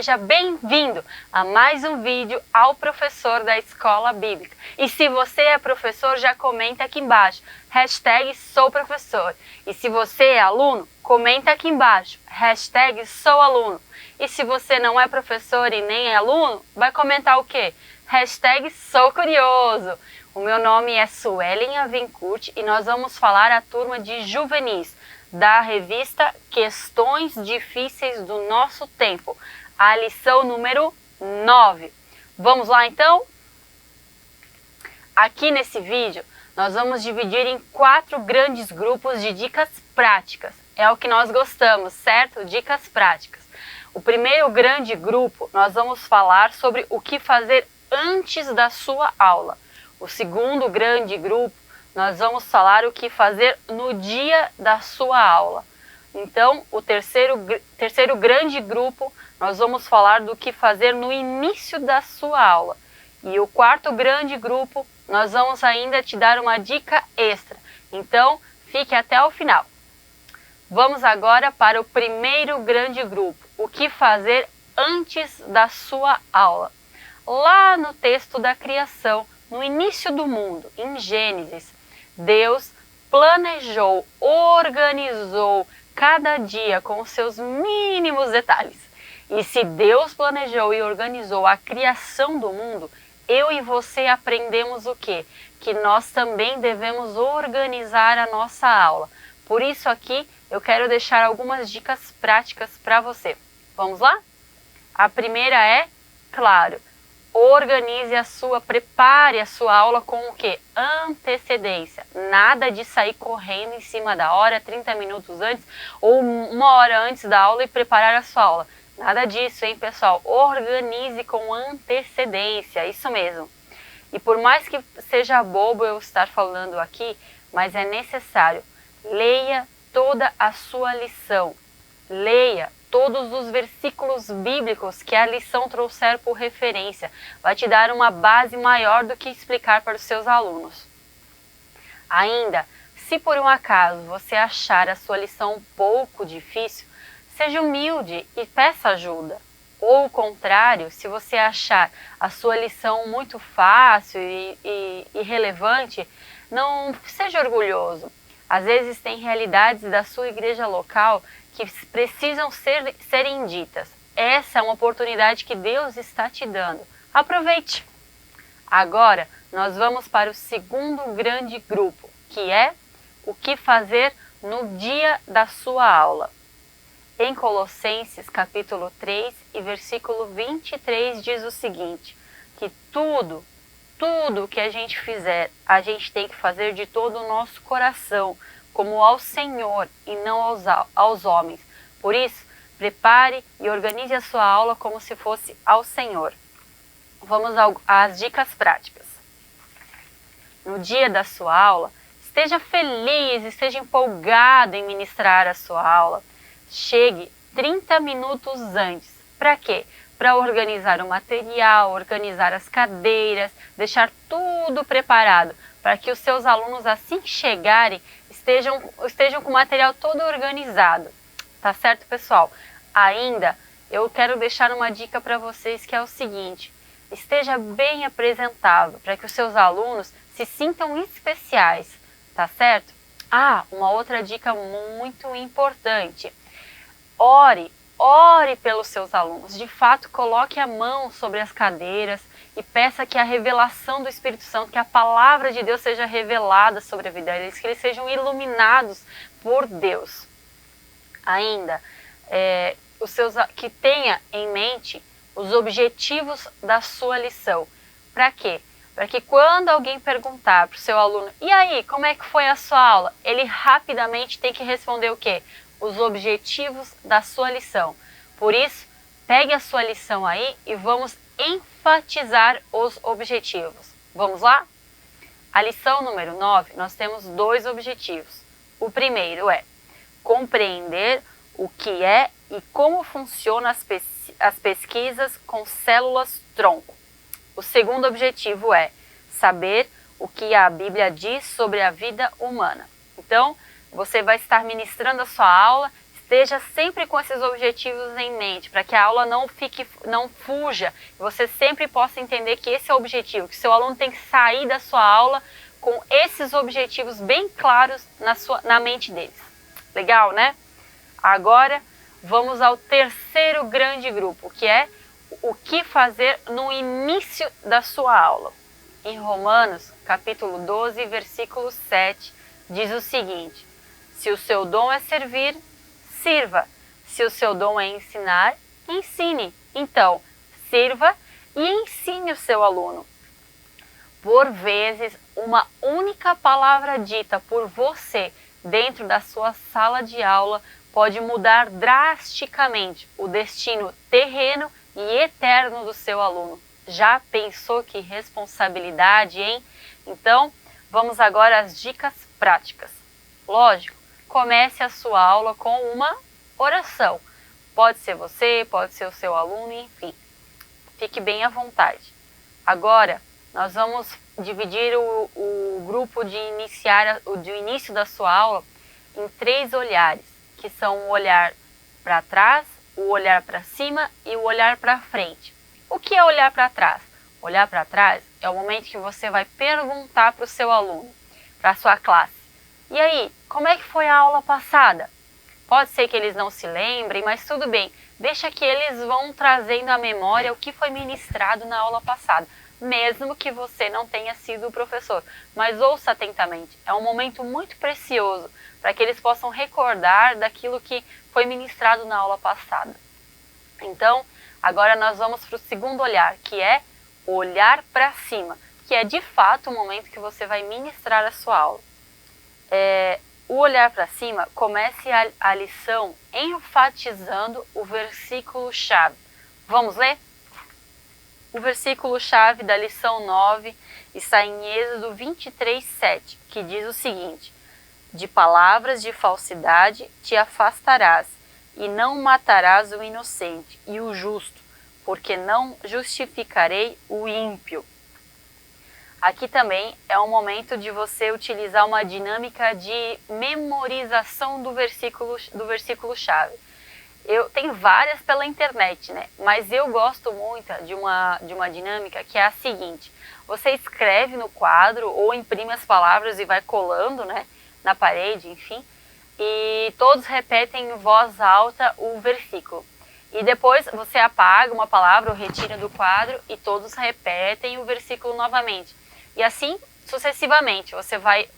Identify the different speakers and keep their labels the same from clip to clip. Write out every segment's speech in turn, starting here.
Speaker 1: seja bem-vindo a mais um vídeo ao professor da Escola Bíblica. E se você é professor, já comenta aqui embaixo, #souprofessor. E se você é aluno, comenta aqui embaixo, #soualuno. E se você não é professor e nem é aluno, vai comentar o quê? #soucurioso. O meu nome é Suelen Avincourt e nós vamos falar a turma de juvenis da revista Questões Difíceis do Nosso Tempo, a lição número 9. Vamos lá então? Aqui nesse vídeo nós vamos dividir em 4 grandes grupos de dicas práticas. É o que nós gostamos, certo? Dicas práticas. O primeiro grande grupo nós vamos falar sobre o que fazer antes da sua aula. O segundo grande grupo nós vamos falar o que fazer no dia da sua aula. Então, o terceiro grande grupo, nós vamos falar do que fazer no início da sua aula. E o quarto grande grupo, nós vamos ainda te dar uma dica extra. Então, fique até o final. Vamos agora para o primeiro grande grupo, o que fazer antes da sua aula. Lá no texto da criação, no início do mundo, em Gênesis, Deus planejou, organizou cada dia com os seus mínimos detalhes. E se Deus planejou e organizou a criação do mundo, eu e você aprendemos o quê? Que nós também devemos organizar a nossa aula. Por isso aqui eu quero deixar algumas dicas práticas para você. Vamos lá? A primeira é, claro, prepare a sua aula com o quê? Antecedência. Nada de sair correndo em cima da hora, 30 minutos antes ou 1 hora antes da aula e preparar a sua aula. Nada disso, hein, pessoal? Organize com antecedência, isso mesmo. E por mais que seja bobo eu estar falando aqui, mas é necessário. Leia toda a sua lição. Leia todos os versículos bíblicos que a lição trouxer por referência. Vai te dar uma base maior do que explicar para os seus alunos. Ainda, se por um acaso você achar a sua lição um pouco difícil, seja humilde e peça ajuda. Ou o contrário, se você achar a sua lição muito fácil e relevante, não seja orgulhoso. Às vezes tem realidades da sua igreja local que precisam serem ditas. Essa é uma oportunidade que Deus está te dando. Aproveite! Agora, nós vamos para o segundo grande grupo, que é o que fazer no dia da sua aula. Em Colossenses, capítulo 3 e versículo 23, diz o seguinte, que tudo que a gente fizer, a gente tem que fazer de todo o nosso coração, como ao Senhor e não aos homens. Por isso, prepare e organize a sua aula como se fosse ao Senhor. Vamos às dicas práticas. No dia da sua aula, esteja feliz, esteja empolgado em ministrar a sua aula. Chegue 30 minutos antes. Para quê? Para organizar o material, organizar as cadeiras, deixar tudo preparado, para que os seus alunos, assim que chegarem, estejam com o material todo organizado. Tá certo, pessoal? Ainda, eu quero deixar uma dica para vocês que é o seguinte, esteja bem apresentável, para que os seus alunos se sintam especiais, tá certo? Uma outra dica muito importante, ore pelos seus alunos, de fato coloque a mão sobre as cadeiras e peça que a revelação do Espírito Santo, que a palavra de Deus seja revelada sobre a vida deles, que eles sejam iluminados por Deus. Ainda, que tenha em mente os objetivos da sua lição. Para quê? Para que quando alguém perguntar para o seu aluno, e aí, como é que foi a sua aula? Ele rapidamente tem que responder o quê? Os objetivos da sua lição. Por isso, pegue a sua lição aí e vamos enfatizar os objetivos. Vamos lá? A lição número 9, nós temos 2 objetivos. O primeiro é compreender o que é e como funcionam as pesquisas com células-tronco. O segundo objetivo é saber o que a Bíblia diz sobre a vida humana. Então, você vai estar ministrando a sua aula, Esteja sempre com esses objetivos em mente, para que a aula não fuja, você sempre possa entender que esse é o objetivo, que seu aluno tem que sair da sua aula com esses objetivos bem claros na mente deles. Legal, né? Agora, vamos ao terceiro grande grupo, que é o que fazer no início da sua aula. Em Romanos, capítulo 12, versículo 7, diz o seguinte: se o seu dom é servir, sirva. Se o seu dom é ensinar, ensine. Então, sirva e ensine o seu aluno. Por vezes, uma única palavra dita por você dentro da sua sala de aula pode mudar drasticamente o destino terreno e eterno do seu aluno. Já pensou que responsabilidade, hein? Então, vamos agora às dicas práticas. Lógico, comece a sua aula com uma oração. Pode ser você, pode ser o seu aluno, enfim. Fique bem à vontade. Agora, nós vamos dividir o grupo de início da sua aula em 3 olhares, que são o olhar para trás, o olhar para cima e o olhar para frente. O que é olhar para trás? Olhar para trás é o momento que você vai perguntar para o seu aluno, para a sua classe: e aí, como é que foi a aula passada? Pode ser que eles não se lembrem, mas tudo bem. Deixa que eles vão trazendo à memória o que foi ministrado na aula passada, mesmo que você não tenha sido o professor. Mas ouça atentamente, é um momento muito precioso para que eles possam recordar daquilo que foi ministrado na aula passada. Então, agora nós vamos para o segundo olhar, que é olhar para cima, que é de fato o momento que você vai ministrar a sua aula. O olhar para cima, comece a lição enfatizando o versículo-chave. Vamos ler? O versículo-chave da lição 9 está em Êxodo 23, 7, que diz o seguinte: de palavras de falsidade te afastarás, e não matarás o inocente e o justo, porque não justificarei o ímpio. Aqui também é um momento de você utilizar uma dinâmica de memorização do versículo-chave. Tem várias pela internet, né? Mas eu gosto muito de uma dinâmica que é a seguinte: você escreve no quadro ou imprime as palavras e vai colando, né, na parede, enfim, e todos repetem em voz alta o versículo. E depois você apaga uma palavra ou retira do quadro e todos repetem o versículo novamente. E assim sucessivamente, você vai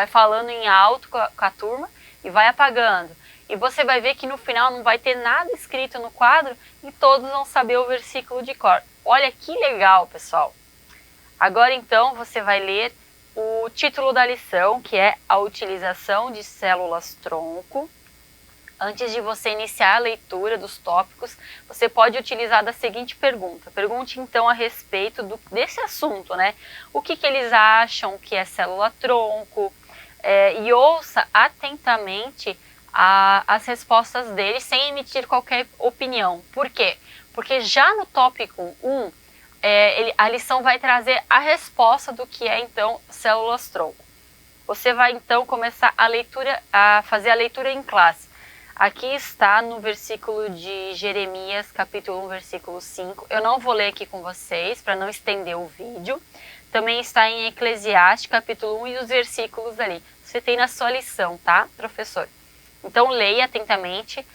Speaker 1: falando em alto com a turma e vai apagando. E você vai ver que no final não vai ter nada escrito no quadro e todos vão saber o versículo de cor. Olha que legal, pessoal! Agora então você vai ler o título da lição, que é a utilização de células-tronco. Antes de você iniciar a leitura dos tópicos, você pode utilizar da seguinte pergunta. Pergunte então a respeito desse assunto, né? O que eles acham que é célula-tronco, e ouça atentamente as respostas deles sem emitir qualquer opinião. Por quê? Porque já no tópico 1, a lição vai trazer a resposta do que é então células-tronco. Você vai então começar a fazer a leitura em classe. Aqui está no versículo de Jeremias, capítulo 1, versículo 5. Eu não vou ler aqui com vocês, para não estender o vídeo. Também está em Eclesiastes, capítulo 1, e os versículos ali. Você tem na sua lição, tá, professor? Então, leia atentamente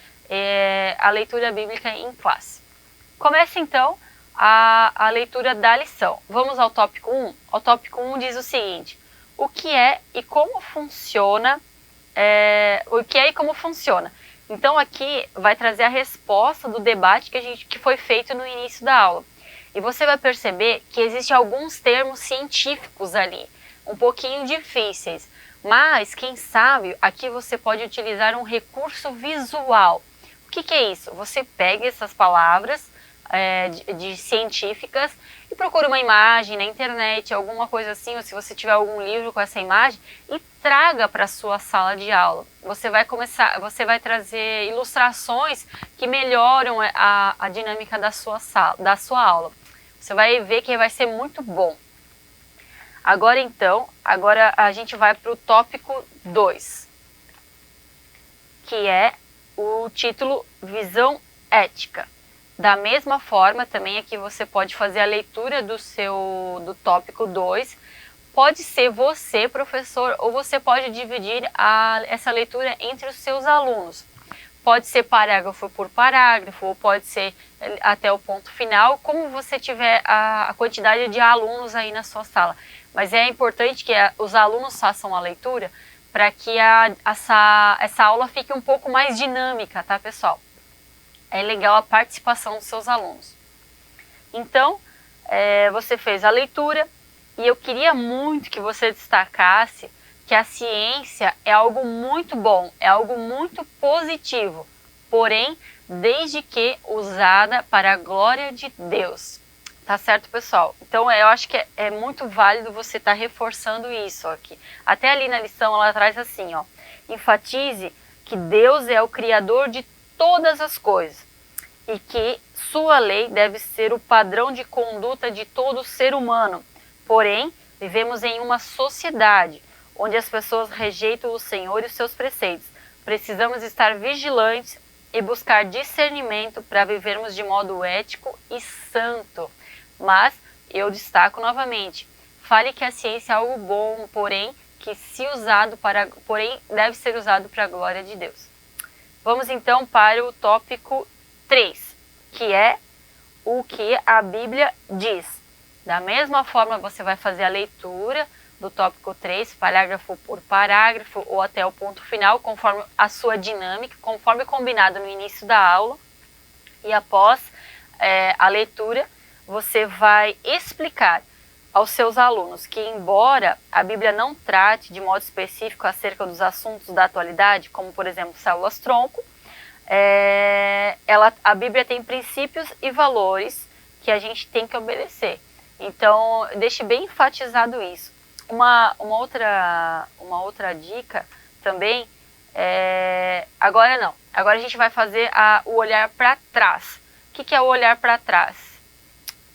Speaker 1: a leitura bíblica em classe. Comece, então, a leitura da lição. Vamos ao tópico 1? O tópico 1 diz o seguinte: o que é e como funciona... Então aqui vai trazer a resposta do debate que foi feito no início da aula. E você vai perceber que existem alguns termos científicos ali, um pouquinho difíceis. Mas, quem sabe, aqui você pode utilizar um recurso visual. O que é isso? Você pega essas palavras de científicas e procura uma imagem na internet, alguma coisa assim, ou se você tiver algum livro com essa imagem, e traga para a sua sala de aula. Você vai trazer ilustrações que melhoram a dinâmica da sua aula. Você vai ver que vai ser muito bom. Agora a gente vai para o tópico 2, que é o título Visão Ética. Da mesma forma, também aqui você pode fazer a leitura do tópico 2. Pode ser você, professor, ou você pode dividir essa leitura entre os seus alunos. Pode ser parágrafo por parágrafo, ou pode ser até o ponto final, como você tiver a quantidade de alunos aí na sua sala. Mas é importante que os alunos façam a leitura para que essa aula fique um pouco mais dinâmica, tá, pessoal? É legal a participação dos seus alunos. Então, você fez a leitura e eu queria muito que você destacasse que a ciência é algo muito bom, é algo muito positivo, porém, desde que usada para a glória de Deus. Tá certo, pessoal? Então, eu acho que é muito válido você estar reforçando isso aqui. Até ali na lição, ela traz assim, ó. Enfatize que Deus é o Criador de todas as coisas e que sua lei deve ser o padrão de conduta de todo ser humano. Porém, vivemos em uma sociedade onde as pessoas rejeitam o Senhor e os seus preceitos. Precisamos estar vigilantes e buscar discernimento para vivermos de modo ético e santo. Mas eu destaco novamente, fale que a ciência é algo bom, porém deve ser usado para a glória de Deus. Vamos então para o tópico 3, que é o que a Bíblia diz. Da mesma forma, você vai fazer a leitura do tópico 3, parágrafo por parágrafo ou até o ponto final, conforme a sua dinâmica, conforme combinado no início da aula. E após a leitura, você vai explicar aos seus alunos que, embora a Bíblia não trate de modo específico acerca dos assuntos da atualidade, como por exemplo células-tronco, a Bíblia tem princípios e valores que a gente tem que obedecer. Então, deixe bem enfatizado isso. Uma outra dica também, agora a gente vai fazer o olhar para trás. O que é o olhar para trás?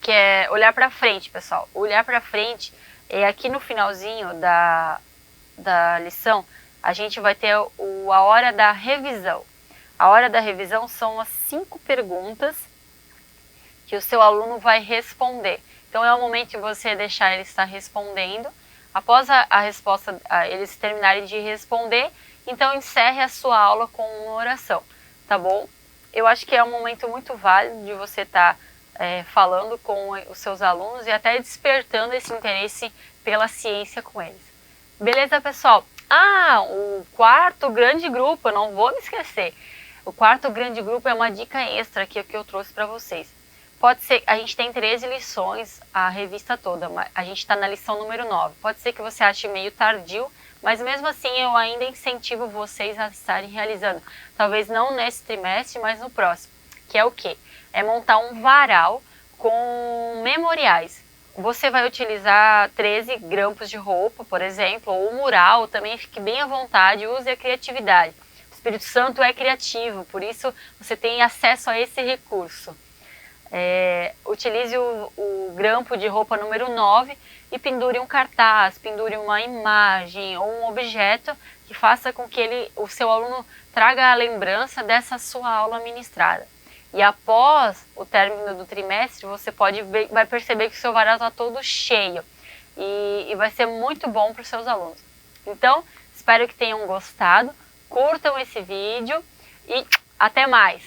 Speaker 1: Que é olhar para frente, pessoal. O olhar para frente é aqui no finalzinho da lição, a gente vai ter a hora da revisão. A hora da revisão são as 5 perguntas que o seu aluno vai responder. Então é o momento de você deixar ele estar respondendo. Após a resposta, eles terminarem de responder, então encerre a sua aula com uma oração, tá bom? Eu acho que é um momento muito válido de você estar falando com os seus alunos e até despertando esse interesse pela ciência com eles. Beleza, pessoal? O quarto grande grupo, eu não vou me esquecer. O quarto grande grupo é uma dica extra aqui que eu trouxe para vocês. Pode ser, a gente tem 13 lições, a revista toda, a gente está na lição número 9. Pode ser que você ache meio tardio, mas mesmo assim eu ainda incentivo vocês a estarem realizando. Talvez não nesse trimestre, mas no próximo. Que é o quê? É montar um varal com memoriais. Você vai utilizar 13 grampos de roupa, por exemplo, ou mural, também fique bem à vontade, use a criatividade. O Espírito Santo é criativo, por isso você tem acesso a esse recurso. Utilize o grampo de roupa número 9 e pendure um cartaz, pendure uma imagem ou um objeto que faça com que o seu aluno traga a lembrança dessa sua aula ministrada. E após o término do trimestre, você vai perceber que o seu varal está todo cheio e vai ser muito bom para os seus alunos. Então, espero que tenham gostado, curtam esse vídeo e até mais!